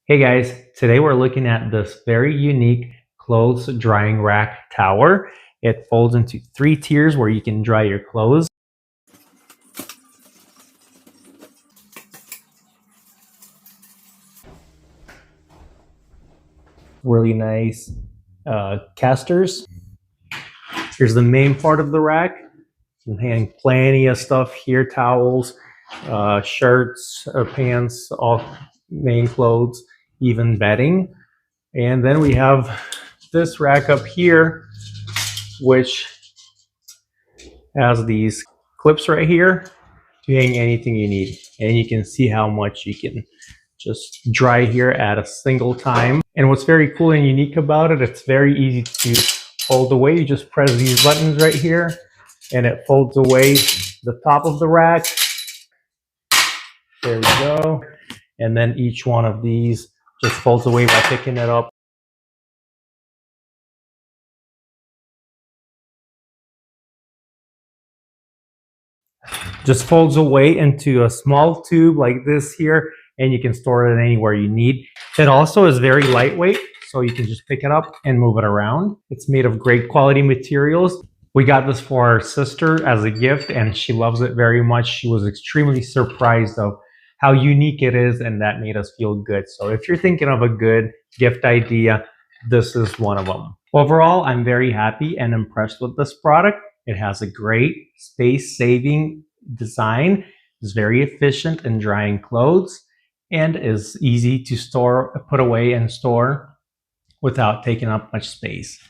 Hey guys, today we're looking at this very unique clothes drying rack tower. It folds into 3 tiers where you can dry your clothes. Really nice casters. Here's the main part of the rack. You can hang plenty of stuff here, towels, shirts, pants, all main clothes, even bedding. And then we have this rack up here, which has these clips right here to hang anything you need. And you can see how much you can just dry here at a single time. And what's very cool and unique about it, it's very easy to fold away. You just press these buttons right here and it folds away the top of the rack. There we go. And then each one of these just folds away by picking it up. Just folds away into a small tube like this here, and you can store it anywhere you need. It also is very lightweight, so you can just pick it up and move it around. It's made of great quality materials. We got this for our sister as a gift, and she loves it very much. She was extremely surprised of how unique it is, and that made us feel good. So if you're thinking of a good gift idea, this is one of them. Overall, I'm very happy and impressed with this product. It has a great space-saving design, is very efficient in drying clothes, and is easy to store, put away and store without taking up much space.